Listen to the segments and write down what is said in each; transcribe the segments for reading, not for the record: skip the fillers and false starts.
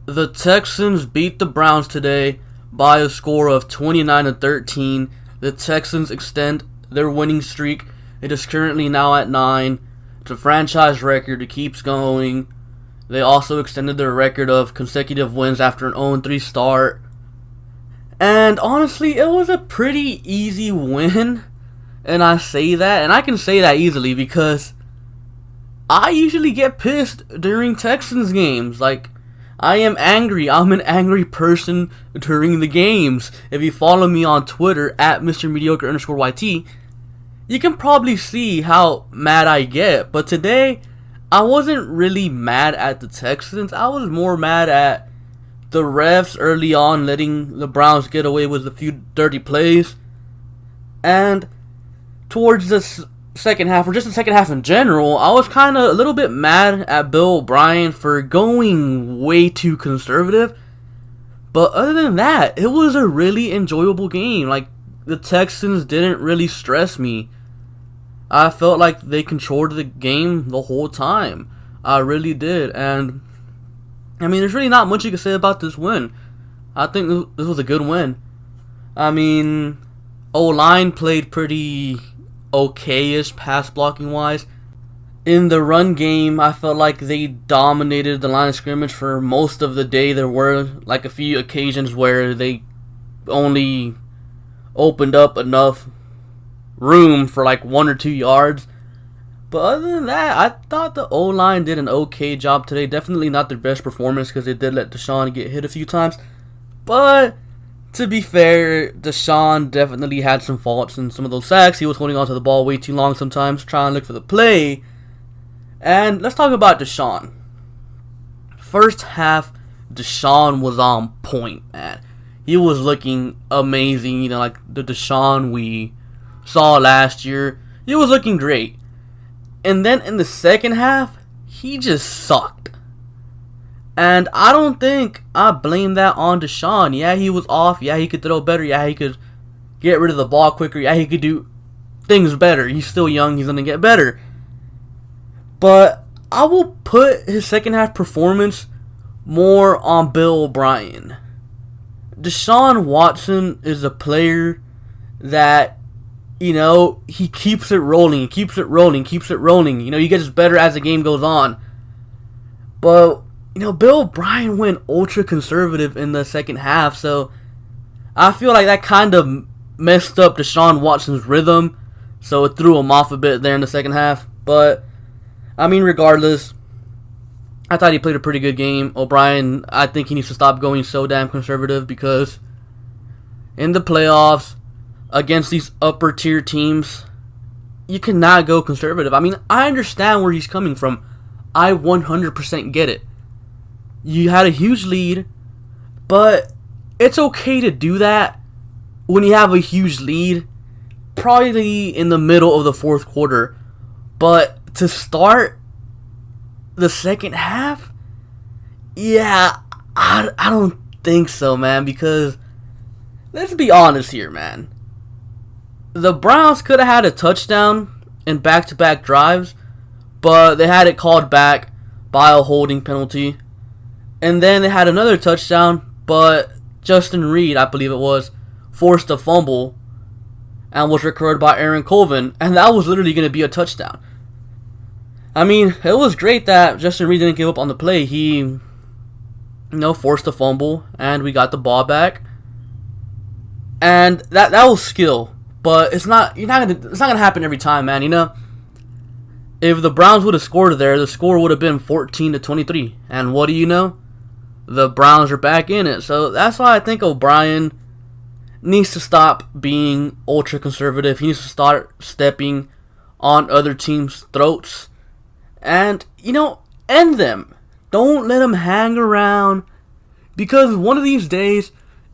The Texans beat the Browns today by a score of 29-13. The Texans extend their winning streak. It is currently now at 9. It's a franchise record. It keeps going. They also extended their record of consecutive wins after an 0-3 start. And honestly, it was a pretty easy win. And I say that, and I can say that easily because I usually get pissed during Texans games. Like, I am angry. I'm an angry person during the games. If you follow me on Twitter at Mr. Mediocre _YT, you can probably see how mad I get. But today, I wasn't really mad at the Texans. I was more mad at the refs early on letting the Browns get away with a few dirty plays. And towards the second half, or just the second half in general, I was kind of a little bit mad at Bill O'Brien for going way too conservative. But other than that, it was a really enjoyable game. Like, the Texans didn't really stress me. I felt like they controlled the game the whole time. I really did. And, I mean, there's really not much you can say about this win. I think this was a good win. I mean, O-line played pretty okay-ish pass blocking wise. In the run game, I felt like they dominated the line of scrimmage for most of the day. There were like a few occasions where they only opened up enough room for like 1 or 2 yards. But other than that, I thought the O-line did an okay job today. Definitely not their best performance because they did let Deshaun get hit a few times. But to be fair, Deshaun definitely had some faults in some of those sacks. He was holding onto the ball way too long sometimes, trying to look for the play. And let's talk about Deshaun. First half, Deshaun was on point, man. He was looking amazing, like the Deshaun we saw last year. He was looking great. And then in the second half, he just sucked. And I don't think I blame that on Deshaun. Yeah, he was off. Yeah, he could throw better. Yeah, he could get rid of the ball quicker. Yeah, he could do things better. He's still young. He's going to get better. But I will put his second half performance more on Bill O'Brien. Deshaun Watson is a player that, he keeps it rolling, keeps it rolling. He gets better as the game goes on. But Bill O'Brien went ultra conservative in the second half, so I feel like that kind of messed up Deshaun Watson's rhythm, so it threw him off a bit there in the second half. But, I mean, regardless, I thought he played a pretty good game. O'Brien, I think he needs to stop going so damn conservative because in the playoffs, against these upper tier teams, you cannot go conservative. I mean, I understand where he's coming from. I 100% get it. You had a huge lead, but it's okay to do that when you have a huge lead, probably in the middle of the fourth quarter. But to start the second half, yeah, I don't think so, man, because let's be honest here, man. The Browns could have had a touchdown in back-to-back drives, but they had it called back by a holding penalty. And then they had another touchdown, but Justin Reed, I believe it was, forced a fumble and was recovered by Aaron Colvin, and that was literally going to be a touchdown. I mean, it was great that Justin Reed didn't give up on the play. He, forced a fumble, and we got the ball back. And that was skill, but it's not gonna happen every time, man. If the Browns would have scored there, the score would have been 14-23. And what do you know? The Browns are back in it. So that's why I think O'Brien needs to stop being ultra conservative. He needs to start stepping on other teams' throats. And, end them. Don't let them hang around. Because one of these days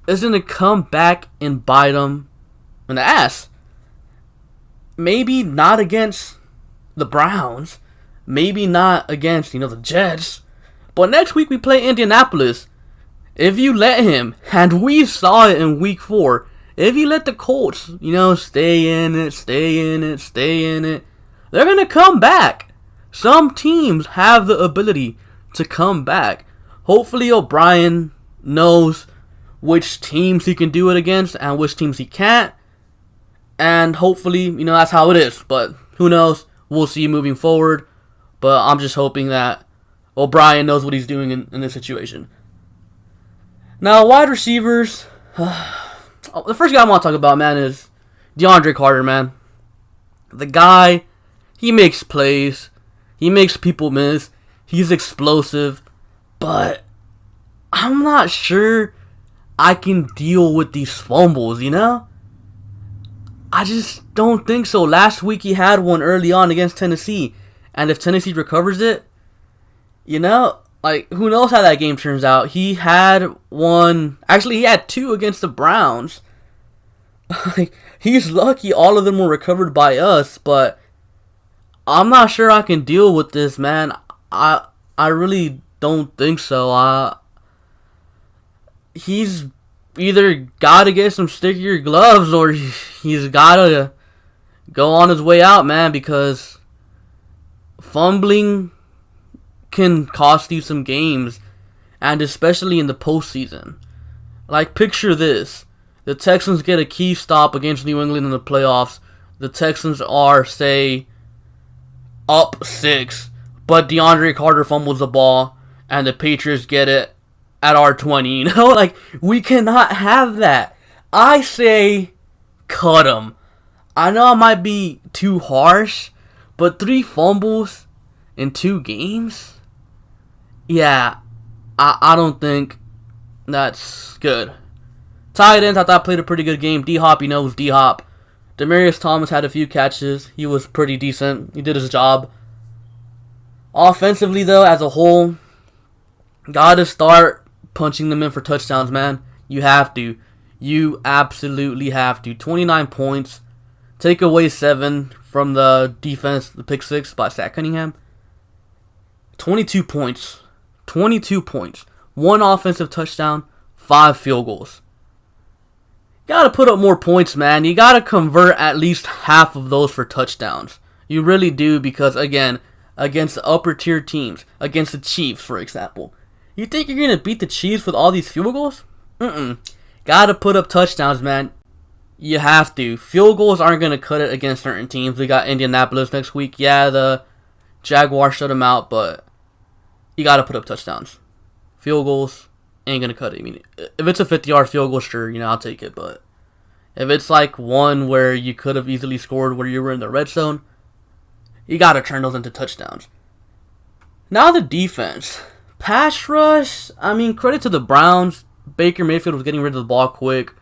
is going to come back and bite them in the ass. Maybe not against the Browns. Maybe not against, the Jets. But next week we play Indianapolis. If you let him, and we saw it in week 4, if you let the Colts, stay in it, they're going to come back. Some teams have the ability to come back. hopefully O'Brien knows which teams he can do it against and which teams he can't. And hopefully, that's how it is. But who knows? We'll see moving forward. But I'm just hoping that O'Brien knows what he's doing in this situation. Now, wide receivers. The first guy I want to talk about, man, is DeAndre Carter, man. The guy, he makes plays. He makes people miss. He's explosive. But I'm not sure I can deal with these fumbles, I just don't think so. Last week he had one early on against Tennessee. And if Tennessee recovers it, who knows how that game turns out. He had one. Actually, he had two against the Browns. He's lucky all of them were recovered by us. But I'm not sure I can deal with this, man. I really don't think so. He's either got to get some stickier gloves or he's got to go on his way out, man, because fumbling can cost you some games, and especially in the postseason. Picture this. The Texans get a key stop against New England in the playoffs. The Texans are, say, up 6, but DeAndre Carter fumbles the ball, and the Patriots get it at our 20. We cannot have that. I say cut him. I know I might be too harsh, but 3 fumbles in 2 games? Yeah, I don't think that's good. Tight ends, I thought played a pretty good game. D-Hop, was D-Hop. Demaryius Thomas had a few catches. He was pretty decent. He did his job. Offensively, though, as a whole, gotta start punching them in for touchdowns, man. You have to. You absolutely have to. 29 points. Take away 7 from the defense, the pick 6 by Zach Cunningham. 22 points. 22 points. 1 offensive touchdown, 5 field goals. Gotta put up more points, man. You gotta convert at least half of those for touchdowns. You really do, because, again, against the upper tier teams, against the Chiefs, for example, you think you're gonna beat the Chiefs with all these field goals? Gotta put up touchdowns, man. You have to. Field goals aren't gonna cut it against certain teams. We got Indianapolis next week. Yeah, the Jaguars shut them out, but you gotta put up touchdowns. Field goals ain't gonna cut it. If it's a 50-yard field goal, sure, I'll take it. But if it's one where you could have easily scored where you were in the red zone, you gotta turn those into touchdowns. Now the defense. Pass rush, credit to the Browns. Baker Mayfield was getting rid of the ball quick,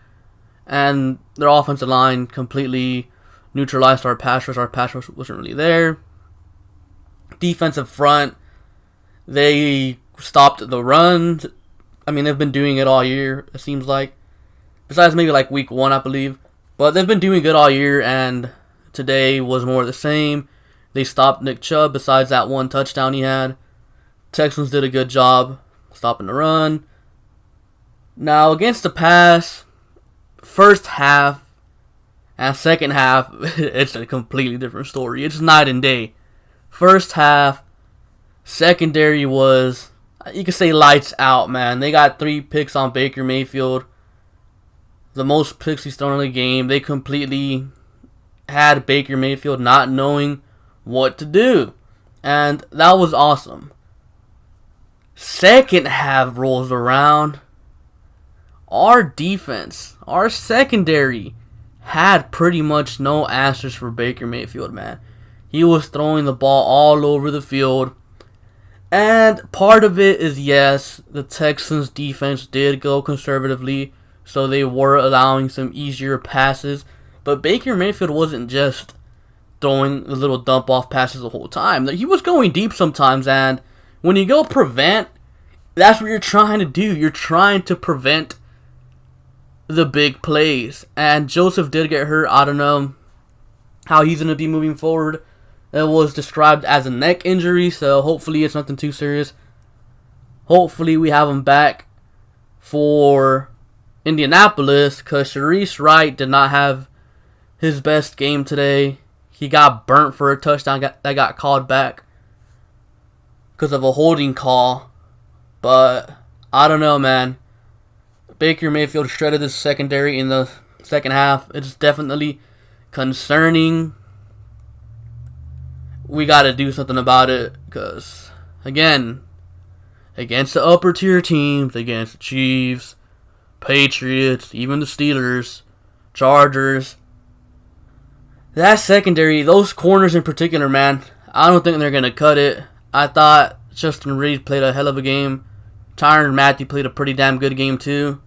and their offensive line completely neutralized our pass rush. Our pass rush wasn't really there. Defensive front, they stopped the run. They've been doing it all year, it seems like. Besides maybe week 1, I believe. But they've been doing good all year, and today was more of the same. They stopped Nick Chubb besides that 1 touchdown he had. Texans did a good job stopping the run. Now, against the pass, first half and second half, it's a completely different story. It's night and day. First half, secondary was, you could say, lights out, man. They got 3 picks on Baker Mayfield. The most picks he's thrown in the game. They completely had Baker Mayfield not knowing what to do. And that was awesome. Second half rolls around. Our defense, our secondary, had pretty much no answers for Baker Mayfield, man. He was throwing the ball all over the field. And part of it is, yes, the Texans defense did go conservatively, so they were allowing some easier passes. But Baker Mayfield wasn't just throwing the little dump-off passes the whole time. He was going deep sometimes, and when you go prevent, that's what you're trying to do. You're trying to prevent the big plays. And Joseph did get hurt. I don't know how he's going to be moving forward. It was described as a neck injury, so hopefully it's nothing too serious. Hopefully we have him back for Indianapolis, because Sharice Wright did not have his best game today. He got burnt for a touchdown that got called back because of a holding call. But I don't know, man. Baker Mayfield shredded his secondary in the second half. It's definitely concerning. We got to do something about it because, again, against the upper tier teams, against the Chiefs, Patriots, even the Steelers, Chargers, that secondary, those corners in particular, man, I don't think they're going to cut it. I thought Justin Reed played a hell of a game. Tyrann Mathieu played a pretty damn good game too.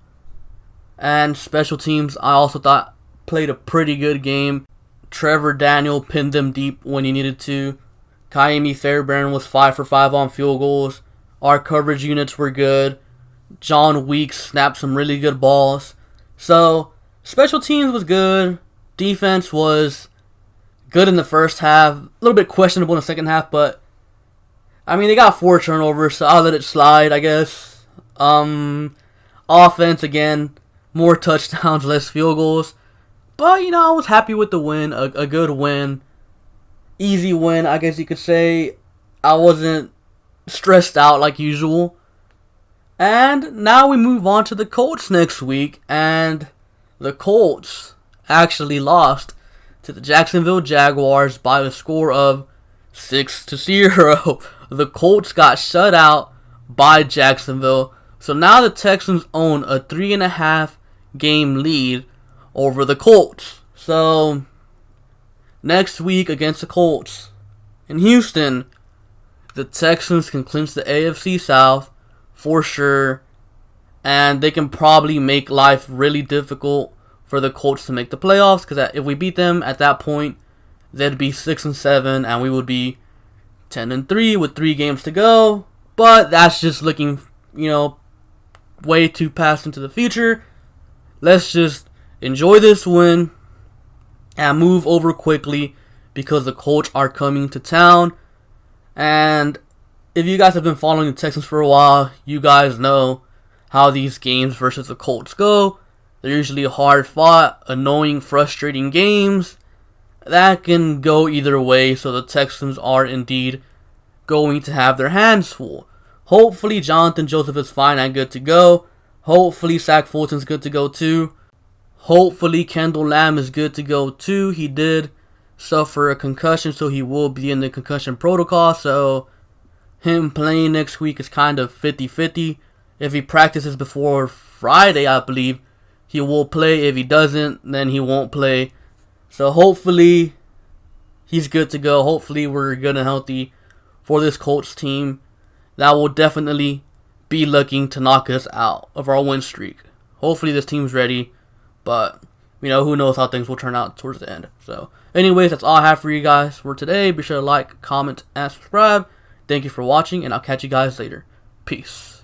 And special teams, I also thought played a pretty good game. Trevor Daniel pinned them deep when he needed to. Kaimi Fairbairn was 5 for 5 on field goals. Our coverage units were good. John Weeks snapped some really good balls. So, special teams was good. Defense was good in the first half. A little bit questionable in the second half, but I mean, they got 4 turnovers, so I'll let it slide, I guess. Offense, again, more touchdowns, less field goals. But, you know, I was happy with the win. A good win. Easy win, I guess you could say. I wasn't stressed out like usual. And now we move on to the Colts next week. And the Colts actually lost to the Jacksonville Jaguars by a score of 6-0. The Colts got shut out by Jacksonville. So now the Texans own a 3.5 game lead over the Colts. So next week against the Colts in Houston, the Texans can clinch the AFC South for sure. And they can probably make life really difficult for the Colts to make the playoffs. Because if we beat them at that point, they'd be 6-7 and we would be 10-3 with 3 games to go. But that's just looking, way too past into the future. Let's just enjoy this win and move over quickly because the Colts are coming to town. And if you guys have been following the Texans for a while, you guys know how these games versus the Colts go. They're usually hard fought, annoying, frustrating games that can go either way, so the Texans are indeed going to have their hands full. Hopefully Jonathan Joseph is fine and good to go. Hopefully Zach Fulton's good to go too. Hopefully Kendall Lamb is good to go too. He did suffer a concussion, so he will be in the concussion protocol, so him playing next week is kind of 50-50. If he practices before Friday, I believe, he will play. If he doesn't, then he won't play. So hopefully he's good to go. Hopefully we're good and healthy for this Colts team that will definitely be looking to knock us out of our win streak. Hopefully this team's ready, but who knows how things will turn out towards the end. So anyways, that's all I have for you guys for today. Be sure to like, comment, and subscribe. Thank you for watching, and I'll catch you guys later. Peace.